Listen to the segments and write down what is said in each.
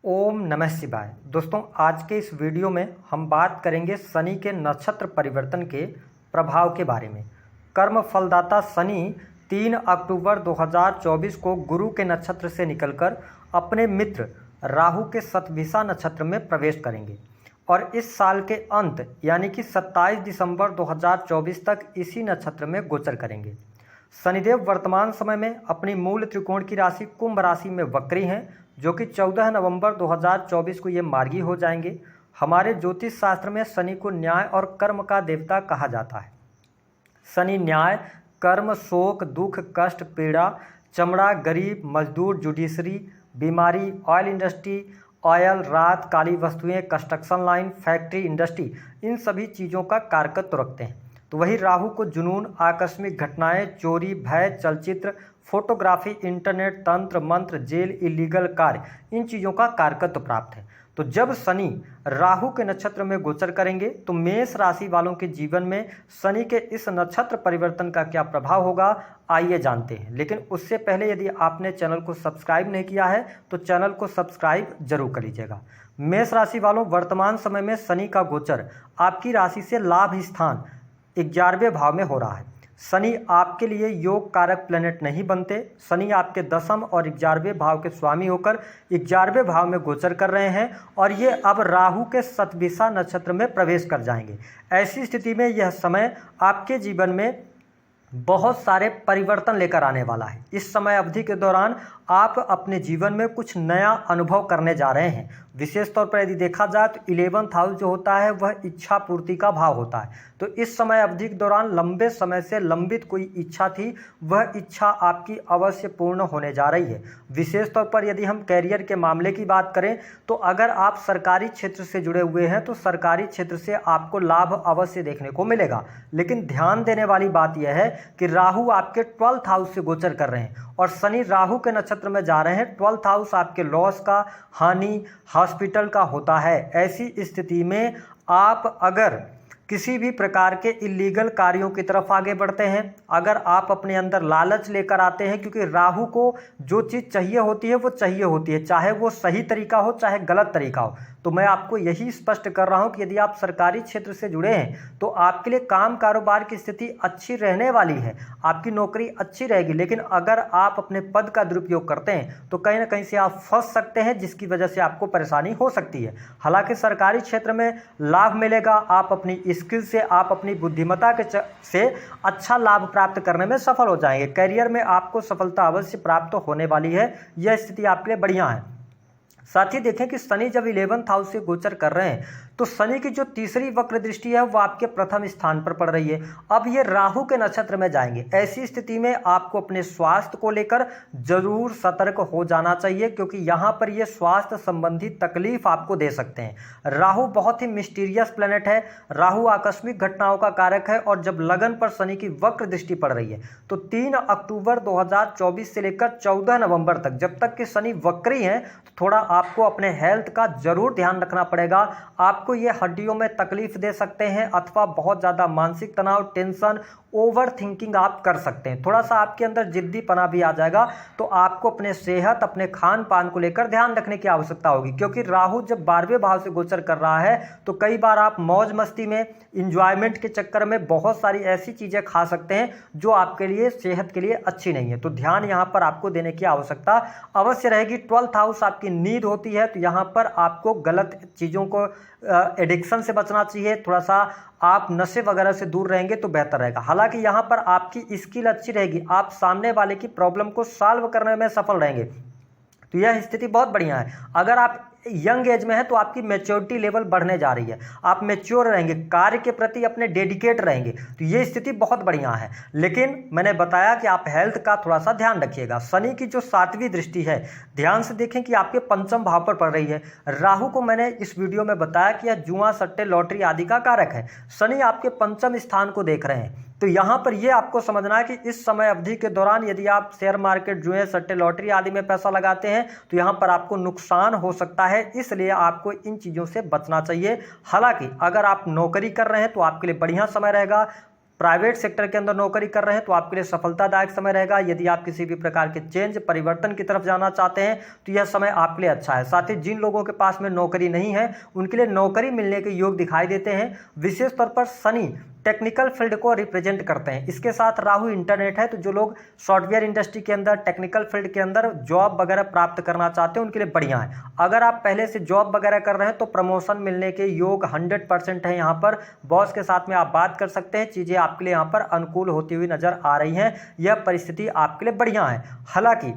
ओम नमः शिवाय। दोस्तों, आज के इस वीडियो में हम बात करेंगे शनि के नक्षत्र परिवर्तन के प्रभाव के बारे में। कर्म फलदाता शनि 3 अक्टूबर 2024 को गुरु के नक्षत्र से निकलकर अपने मित्र राहु के शतभिषा नक्षत्र में प्रवेश करेंगे और इस साल के अंत यानी कि 27 दिसंबर 2024 तक इसी नक्षत्र में गोचर करेंगे। शनिदेव वर्तमान समय में अपनी मूल त्रिकोण की राशि कुंभ राशि में वक्री हैं, जो कि 14 नवंबर 2024 को ये मार्गी हो जाएंगे। हमारे ज्योतिष शास्त्र में शनि को न्याय और कर्म का देवता कहा जाता है। शनि न्याय, कर्म, शोक, दुख, कष्ट, पीड़ा, चमड़ा, गरीब, मजदूर, जुडिशरी, बीमारी, ऑयल इंडस्ट्री, ऑयल, रात, काली वस्तुएं, कंस्ट्रक्शन लाइन, फैक्ट्री, इंडस्ट्री, इन सभी चीज़ों का कारकत्व रखते हैं। तो वही राहु को जुनून, आकस्मिक घटनाएं, चोरी, भय, चलचित्र, फोटोग्राफी, इंटरनेट, तंत्र, मंत्र, जेल, इलीगल कार्य, इन चीज़ों का कारकत्व प्राप्त है। तो जब शनि राहु के नक्षत्र में गोचर करेंगे तो मेष राशि वालों के जीवन में शनि के इस नक्षत्र परिवर्तन का क्या प्रभाव होगा, आइए जानते हैं। लेकिन उससे पहले यदि आपने चैनल को सब्सक्राइब नहीं किया है तो चैनल को सब्सक्राइब जरूर कर लीजिएगा। मेष राशि वालों, वर्तमान समय में शनि का गोचर आपकी राशि से लाभ स्थान 11वें भाव में हो रहा है। शनि आपके लिए योग कारक प्लेनेट नहीं बनते। शनि आपके 10वें और 11वें भाव के स्वामी होकर 11वें भाव में गोचर कर रहे हैं और ये अब राहु के शतभिषा नक्षत्र में प्रवेश कर जाएंगे। ऐसी स्थिति में यह समय आपके जीवन में बहुत सारे परिवर्तन लेकर आने वाला है। इस समय अवधि के दौरान आप अपने जीवन में कुछ नया अनुभव करने जा रहे हैं। विशेष तौर पर यदि देखा जाए तो 11th हाउस जो होता है वह इच्छा पूर्ति का भाव होता है। तो इस समय अवधि के दौरान लंबे समय से लंबित कोई इच्छा थी, वह इच्छा आपकी अवश्य पूर्ण होने जा रही है। विशेष तौर पर यदि हम कैरियर के मामले की बात करें तो अगर आप सरकारी क्षेत्र से जुड़े हुए हैं तो सरकारी क्षेत्र से आपको लाभ अवश्य देखने को मिलेगा। लेकिन ध्यान देने वाली बात यह है कि राहु आपके 12th हाउस से गोचर कर रहे हैं और शनि राहु के नक्षत्र में जा रहे हैं। 12th हाउस आपके लॉस का, हानि, हॉस्पिटल का होता है। ऐसी स्थिति में आप अगर किसी भी प्रकार के इलीगल कार्यों की तरफ आगे बढ़ते हैं, अगर आप अपने अंदर लालच लेकर आते हैं, क्योंकि राहु को जो चीज़ चाहिए होती है वो चाहिए होती है, चाहे वो सही तरीका हो चाहे गलत तरीका हो। तो मैं आपको यही स्पष्ट कर रहा हूं कि यदि आप सरकारी क्षेत्र से जुड़े हैं तो आपके लिए काम कारोबार की स्थिति अच्छी रहने वाली है, आपकी नौकरी अच्छी रहेगी। लेकिन अगर आप अपने पद का दुरुपयोग करते हैं तो कहीं ना कहीं से आप फंस सकते हैं, जिसकी वजह से आपको परेशानी हो सकती है। हालांकि सरकारी क्षेत्र में लाभ मिलेगा, आप अपनी स्किल से, आप अपनी बुद्धिमत्ता से अच्छा लाभ प्राप्त करने में सफल हो जाएंगे। करियर में आपको सफलता अवश्य प्राप्त होने वाली है। यह स्थिति आपके लिए बढ़िया है। साथ ही देखें कि शनि जब 11th हाउस से गोचर कर रहे हैं तो शनि की जो तीसरी वक्र दृष्टि है वो आपके प्रथम स्थान पर पड़ रही है। अब ये राहु के नक्षत्र में जाएंगे। ऐसी स्थिति में आपको अपने स्वास्थ्य को लेकर जरूर सतर्क हो जाना चाहिए, क्योंकि यहाँ पर ये स्वास्थ्य संबंधी तकलीफ आपको दे सकते हैं। राहु बहुत ही मिस्टीरियस प्लेनेट है। राहु आकस्मिक घटनाओं का कारक है और जब लगन पर शनि की वक्र दृष्टि पड़ रही है तो 3 अक्टूबर 2024 से लेकर 14 नवंबर तक, जब तक कि शनि वक्री हैं, तो थोड़ा आपको अपने हेल्थ का जरूर ध्यान रखना पड़ेगा। आपको ये हड्डियों में तकलीफ दे सकते हैं अथवा बहुत ज़्यादा मानसिक तनाव, टेंशन, ओवर थिंकिंग आप कर सकते हैं। थोड़ा सा आपके अंदर जिद्दीपना भी आ जाएगा। तो आपको अपने सेहत, अपने खान पान को लेकर ध्यान रखने की आवश्यकता होगी, क्योंकि राहु जब 12वें भाव से गोचर कर रहा है तो कई बार आप मौज मस्ती में, इंजॉयमेंट के चक्कर में बहुत सारी ऐसी चीज़ें खा सकते हैं जो आपके लिए, सेहत के लिए अच्छी नहीं है। तो ध्यान यहाँ पर आपको देने की आवश्यकता अवश्य रहेगी। 12th हाउस आपकी नींद होती है, तो यहाँ पर आपको गलत चीज़ों को, एडिक्शन से बचना चाहिए। थोड़ा सा आप नशे वगैरह से दूर रहेंगे तो बेहतर रहेगा। हालांकि यहाँ पर आपकी स्किल अच्छी रहेगी, आप सामने वाले की प्रॉब्लम को सॉल्व करने में सफल रहेंगे। तो यह स्थिति बहुत बढ़िया है। अगर आप यंग एज में है तो आपकी मैच्योरिटी लेवल बढ़ने जा रही है, आप मैच्योर रहेंगे, कार्य के प्रति अपने डेडिकेट रहेंगे। तो ये स्थिति बहुत बढ़िया है। लेकिन मैंने बताया कि आप हेल्थ का थोड़ा सा ध्यान रखिएगा। शनि की जो 7वीं दृष्टि है, ध्यान से देखें कि आपके पंचम भाव पर पड़ रही है। राहु को मैंने इस वीडियो में बताया कि यह जुआ, सट्टे, लॉटरी आदि का कारक है। शनि आपके पंचम स्थान को देख रहे हैं। तो यहाँ पर यह आपको समझना है कि इस समय अवधि के दौरान यदि आप शेयर मार्केट, जुए, सट्टे, लॉटरी आदि में पैसा लगाते हैं तो यहाँ पर आपको नुकसान हो सकता है, इसलिए आपको इन चीज़ों से बचना चाहिए। हालांकि अगर आप नौकरी कर रहे हैं तो आपके लिए बढ़िया समय रहेगा। प्राइवेट सेक्टर के अंदर नौकरी कर रहे हैं तो आपके लिए सफलतादायक समय रहेगा। यदि आप किसी भी प्रकार के चेंज परिवर्तन की तरफ जाना चाहते हैं तो यह समय आपके लिए अच्छा है। साथ ही जिन लोगों के पास में नौकरी नहीं है उनके लिए नौकरी मिलने के योग दिखाई देते हैं। विशेष तौर पर शनि टेक्निकल फील्ड को रिप्रेजेंट करते हैं। इसके साथ राहु इंटरनेट है, तो जो लोग सॉफ्टवेयर इंडस्ट्री के अंदर टेक्निकल फील्ड के अंदर जॉब वगैरह प्राप्त करना चाहते हैं उनके लिए बढ़िया है। अगर आप पहले से जॉब वगैरह कर रहे हैं तो प्रमोशन मिलने के योग 100% है। यहाँ पर बॉस के साथ में आप बात कर सकते हैं, चीज़ें आपके लिए यहाँ पर अनुकूल होती हुई नजर आ रही हैं। यह परिस्थिति आपके लिए बढ़िया है। हालांकि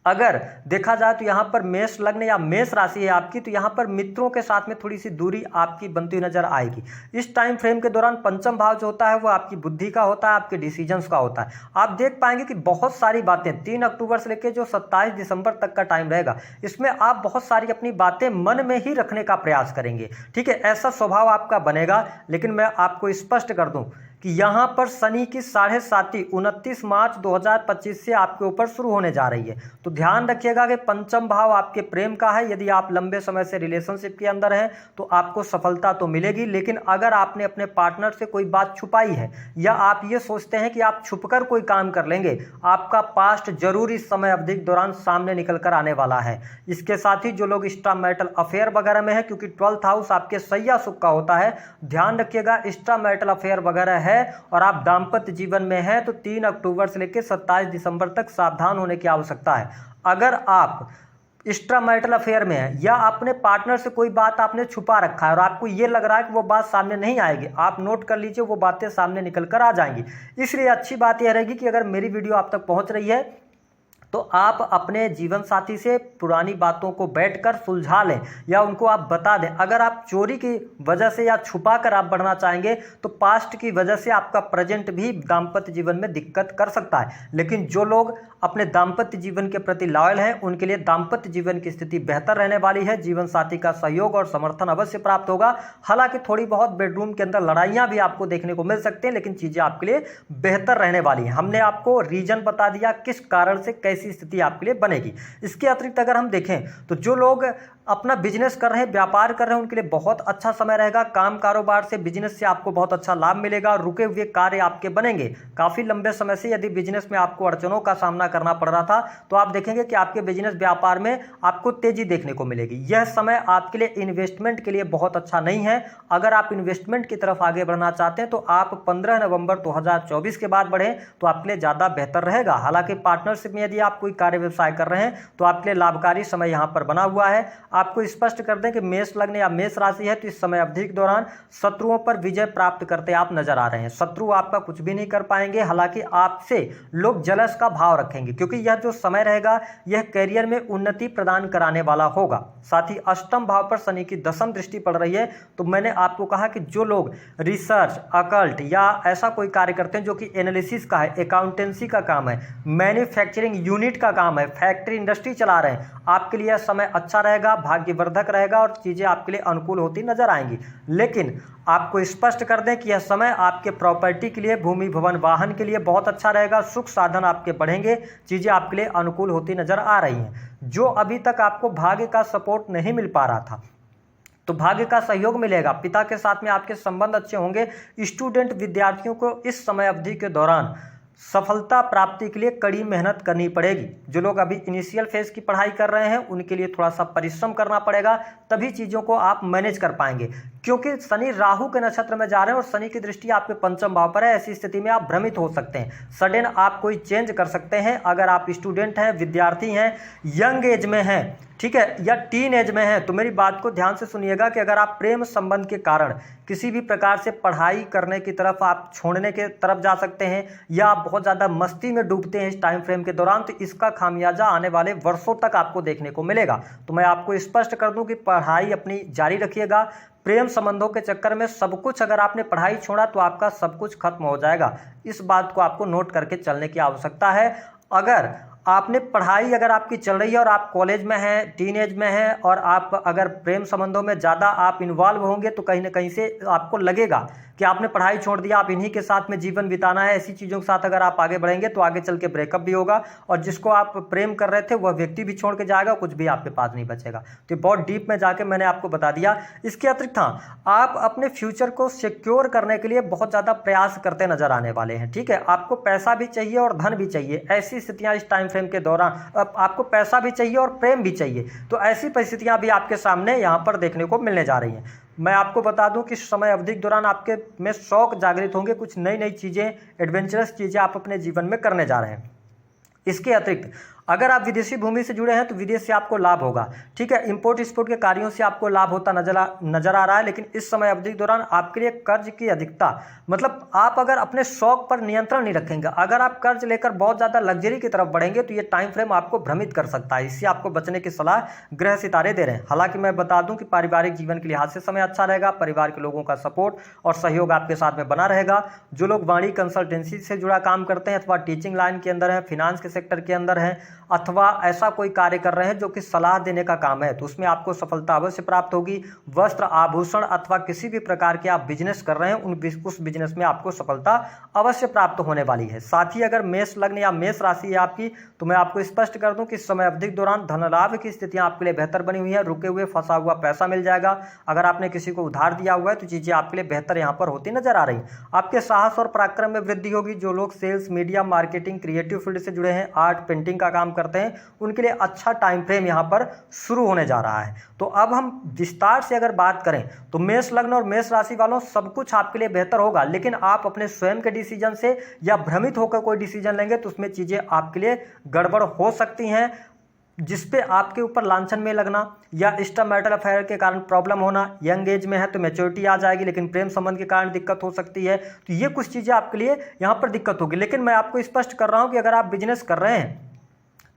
अगर देखा जाए तो यहाँ पर मेष लग्न या मेष राशि है आपकी, तो यहाँ पर मित्रों के साथ में थोड़ी सी दूरी आपकी बनती हुई नजर आएगी। इस टाइम फ्रेम के दौरान पंचम भाव जो होता है वो आपकी बुद्धि का होता है, आपके डिसीजंस का होता है। आप देख पाएंगे कि बहुत सारी बातें 3 अक्टूबर से लेकर जो 27 दिसंबर तक का टाइम रहेगा, इसमें आप बहुत सारी अपनी बातें मन में ही रखने का प्रयास करेंगे। ठीक है, ऐसा स्वभाव आपका बनेगा। लेकिन मैं आपको स्पष्ट कर दूं कि यहाँ पर शनि की 7.5 29 मार्च 2025 से आपके ऊपर शुरू होने जा रही है। तो ध्यान रखिएगा कि पंचम भाव आपके प्रेम का है। यदि आप लंबे समय से रिलेशनशिप के अंदर हैं तो आपको सफलता तो मिलेगी, लेकिन अगर आपने अपने पार्टनर से कोई बात छुपाई है या आप ये सोचते हैं कि आप छुपकर कोई काम कर लेंगे, आपका पास्ट जरूर इस समय अवधि के दौरान सामने निकल कर आने वाला है। इसके साथ ही जो लोग एक्स्ट्रा मैरिटल अफेयर वगैरह में है, क्योंकि 12th हाउस आपके सैया सुख का होता है, ध्यान रखिएगा एक्स्ट्रा मैरिटल अफेयर वगैरह है और आप दाम्पत्य जीवन में हैं तो 3 अक्टूबर से लेकर 27 दिसंबर तक सावधान होने की आवश्यकता है। अगर आप एक्स्ट्रा मैरिटल अफेयर में है या अपने पार्टनर से कोई बात आपने छुपा रखा है और आपको ये लग रहा है कि वो बात सामने नहीं आएगी, आप नोट कर लीजिए, वो बातें सामने निकल कर आ जाएंगी। इसलिए अच्छी बात यह रहेगी कि अगर मेरी वीडियो आप तक पहुंच रही है तो आप अपने जीवन साथी से पुरानी बातों को बैठकर सुलझा लें या उनको आप बता दें। अगर आप चोरी की वजह से या छुपा कर आप बढ़ना चाहेंगे तो पास्ट की वजह से आपका प्रेजेंट भी दाम्पत्य जीवन में दिक्कत कर सकता है। लेकिन जो लोग अपने दाम्पत्य जीवन के प्रति लॉयल हैं उनके लिए दाम्पत्य जीवन की स्थिति बेहतर रहने वाली है। जीवन साथी का सहयोग और समर्थन अवश्य प्राप्त होगा। हालांकि थोड़ी बहुत बेडरूम के अंदर लड़ाइयां भी आपको देखने को मिल सकती हैं, लेकिन चीजें आपके लिए बेहतर रहने वाली हैं। हमने आपको रीजन बता दिया किस कारण से कैसी स्थिति आपके लिए बनेगी। इसके अतिरिक्त अगर हम देखें तो जो लोग अपना बिजनेस कर रहे हैं, व्यापार कर रहे हैं, उनके लिए बहुत अच्छा समय रहेगा। काम कारोबार से, बिजनेस से आपको बहुत अच्छा लाभ मिलेगा। रुके हुए कार्य आपके बनेंगे। काफी लंबे समय से यदि बिजनेस में आपको अड़चनों का सामना करना पड़ रहा था तो आप देखेंगे कि आपके बिजनेस व्यापार में आपको तेजी देखने को मिलेगी। यह समय आपके लिए इन्वेस्टमेंट के लिए बहुत अच्छा नहीं है। अगर आप इन्वेस्टमेंट की तरफ आगे बढ़ना चाहते हैं तो आप 15 नवंबर 2024 के बाद बढ़ें तो आपके लिए ज्यादा बेहतर रहेगा। हालांकि पार्टनरशिप में यदि आप कोई कार्य व्यवसाय कर रहे हैं तो आपके लिए लाभकारी समय यहां पर बना हुआ है। आपको स्पष्ट कर दें कि मेष लग्न या मेष राशि है तो इस समय अवधि के दौरान शत्रुओं पर विजय प्राप्त करते आप नजर आ रहे हैं। शत्रु आपका कुछ भी नहीं कर पाएंगे। हालांकि आपसे लोग जलस का भाव रखेंगे, क्योंकि यह जो समय रहेगा यह करियर में उन्नति प्रदान कराने वाला होगा। साथ ही अष्टम भाव पर शनि की 10वीं दृष्टि पड़ रही है। तो मैंने आपको कहा कि जो लोग रिसर्च, अकल्ट या ऐसा कोई कार्य करते हैं जो कि एनालिसिस का है, अकाउंटेंसी का काम है, मैन्युफैक्चरिंग यूनिट का काम है, फैक्ट्री इंडस्ट्री चला रहे हैं, आपके लिए समय अच्छा रहेगा, भाग्यवर्धक रहेगा और चीजें आपके लिए अनुकूल होती नजर आएंगी। लेकिन आपको स्पष्ट कर दें कि यह समय आपके प्रॉपर्टी के लिए, भूमि भवन वाहन के लिए बहुत अच्छा रहेगा। सुख साधन आपके बढ़ेंगे, चीजें आपके लिए अनुकूल होती नजर आ रही हैं। जो अभी तक आपको भाग्य का सपोर्ट नहीं मिल पा रहा था तो भाग्य का सहयोग मिलेगा। पिता के साथ में आपके संबंध अच्छे होंगे। स्टूडेंट विद्यार्थियों को इस समय अवधि के दौरान सफलता प्राप्ति के लिए कड़ी मेहनत करनी पड़ेगी। जो लोग अभी इनिशियल फेज की पढ़ाई कर रहे हैं उनके लिए थोड़ा सा परिश्रम करना पड़ेगा, तभी चीज़ों को आप मैनेज कर पाएंगे। क्योंकि शनि राहु के नक्षत्र में जा रहे हैं और शनि की दृष्टि आपके पंचम भाव पर है। ऐसी स्थिति में आप भ्रमित हो सकते हैं, सडन आप कोई चेंज कर सकते हैं। अगर आप स्टूडेंट हैं, विद्यार्थी हैं, यंग एज में हैं, ठीक है, या टीन एज में है तो मेरी बात को ध्यान से सुनिएगा कि अगर आप प्रेम संबंध के कारण किसी भी प्रकार से पढ़ाई करने की तरफ आप छोड़ने के तरफ जा सकते हैं या आप बहुत ज़्यादा मस्ती में डूबते हैं इस टाइम फ्रेम के दौरान, तो इसका खामियाजा आने वाले वर्षों तक आपको देखने को मिलेगा। तो मैं आपको स्पष्ट कर दूं कि पढ़ाई अपनी जारी रखिएगा। प्रेम संबंधों के चक्कर में सब कुछ, अगर आपने पढ़ाई छोड़ा तो आपका सब कुछ खत्म हो जाएगा। इस बात को आपको नोट करके चलने की आवश्यकता है। अगर आपने पढ़ाई अगर आपकी चल रही है और आप कॉलेज में हैं, टीन एज में हैं और आप अगर प्रेम संबंधों में ज़्यादा आप इन्वॉल्व होंगे तो कहीं ना कहीं से आपको लगेगा कि आपने पढ़ाई छोड़ दिया, आप इन्हीं के साथ में जीवन बिताना है, ऐसी चीज़ों के साथ अगर आप आगे बढ़ेंगे तो आगे चल के ब्रेकअप भी होगा और जिसको आप प्रेम कर रहे थे वह व्यक्ति भी छोड़ के जाएगा, कुछ भी आपके पास नहीं बचेगा। तो बहुत डीप में जाके मैंने आपको बता दिया। इसके अतिरिक्त हाँ, आप अपने फ्यूचर को सिक्योर करने के लिए बहुत ज़्यादा प्रयास करते नजर आने वाले हैं। ठीक है, आपको पैसा भी चाहिए और धन भी चाहिए। ऐसी स्थितियां इस टाइम फ्रेम के दौरान, आपको पैसा भी चाहिए और प्रेम भी चाहिए, तो ऐसी परिस्थितियां भी आपके सामने यहां पर देखने को मिलने जा रही हैं। मैं आपको बता दूं कि इस समय अवधि के दौरान आपके में शौक जागृत होंगे, कुछ नई नई चीज़ें, एडवेंचरस चीज़ें आप अपने जीवन में करने जा रहे हैं। इसके अतिरिक्त अगर आप विदेशी भूमि से जुड़े हैं तो विदेश से आपको लाभ होगा। ठीक है, इंपोर्ट एक्सपोर्ट के कार्यों से आपको लाभ होता नजर आ रहा है। लेकिन इस समय अवधि के दौरान आपके लिए कर्ज की अधिकता, मतलब आप अगर अपने शौक पर नियंत्रण नहीं रखेंगे, अगर आप कर्ज लेकर बहुत ज़्यादा लग्जरी की तरफ बढ़ेंगे तो ये टाइम फ्रेम आपको भ्रमित कर सकता है। इससे आपको बचने की सलाह ग्रह सितारे दे रहे हैं। हालांकि मैं बता दूं कि पारिवारिक जीवन के लिहाज से समय अच्छा रहेगा, परिवार के लोगों का सपोर्ट और सहयोग आपके साथ में बना रहेगा। जो लोग वाणी कंसल्टेंसी से जुड़ा काम करते हैं अथवा टीचिंग लाइन के अंदर है, फिनांस के सेक्टर के अंदर है, अथवा ऐसा कोई कार्य कर रहे हैं जो कि सलाह देने का काम है, तो उसमें आपको सफलता अवश्य प्राप्त होगी। वस्त्र, आभूषण अथवा किसी भी प्रकार के आप बिजनेस कर रहे हैं उस बिजनेस में आपको सफलता अवश्य प्राप्त होने वाली है। साथ ही अगर मेष लग्न या मेष राशि है आपकी, तो मैं आपको स्पष्ट कर दूं कि इस समय अवधि के दौरान धन लाभ की स्थितियां आपके लिए बेहतर बनी हुई है। रुके हुए फंसा हुआ पैसा मिल जाएगा। अगर आपने किसी को उधार दिया हुआ है तो चीजें आपके लिए बेहतर यहां पर होती नजर आ रही। आपके साहस और पराक्रम में वृद्धि होगी। जो लोग sales, media, marketing, creative field से जुड़े हैं, आर्ट, पेंटिंग का काम करते हैं, उनके लिए अच्छा टाइम फ्रेम यहां पर शुरू होने जा रहा है। तो अब हम विस्तार से अगर बात करें तो मेष लग्न और मेष राशि वालों, सब कुछ आपके लिए बेहतर होगा। लेकिन आप अपने स्वयं के डिसीजन से या भ्रमित होकर कोई डिसीजन लेंगे तो उसमें चीजें आपके लिए गड़बड़ हो सकती हैं, जिसपे आपके ऊपर लांछन में लगना या एक्स्ट्रा मैरिटल अफेयर के कारण प्रॉब्लम होना। यंग एज में है तो मैच्योरिटी आ जाएगी, लेकिन प्रेम संबंध के कारण दिक्कत हो सकती है। तो ये कुछ चीजें आपके लिए यहाँ पर दिक्कत होगी। लेकिन मैं आपको स्पष्ट कर रहा हूँ कि अगर आप बिजनेस कर रहे हैं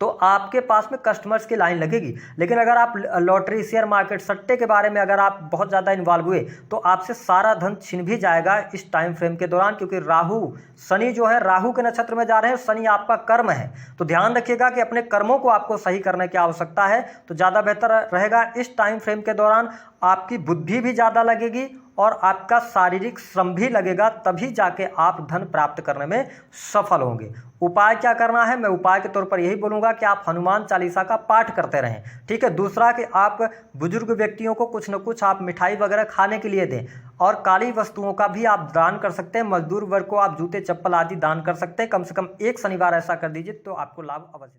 तो आपके पास में कस्टमर्स की लाइन लगेगी। लेकिन अगर आप लॉटरी, शेयर मार्केट, सट्टे के बारे में अगर आप बहुत ज़्यादा इन्वॉल्व हुए तो आपसे सारा धन छिन भी जाएगा इस टाइम फ्रेम के दौरान, क्योंकि राहु, शनि जो है राहु के नक्षत्र में जा रहे हैं। शनि आपका कर्म है, तो ध्यान रखिएगा कि अपने कर्मों को आपको सही करने की आवश्यकता है। तो ज़्यादा बेहतर रहेगा इस टाइम फ्रेम के दौरान आपकी बुद्धि भी ज़्यादा लगेगी और आपका शारीरिक श्रम भी लगेगा, तभी जाके आप धन प्राप्त करने में सफल होंगे। उपाय क्या करना है, मैं उपाय के तौर पर यही बोलूंगा कि आप हनुमान चालीसा का पाठ करते रहें। ठीक है, दूसरा कि आप बुजुर्ग व्यक्तियों को कुछ न कुछ आप मिठाई वगैरह खाने के लिए दें और काली वस्तुओं का भी आप दान कर सकते हैं। मजदूर वर्ग को आप जूते, चप्पल आदि दान कर सकते हैं। कम से कम एक शनिवार ऐसा कर दीजिए तो आपको लाभ अवश्य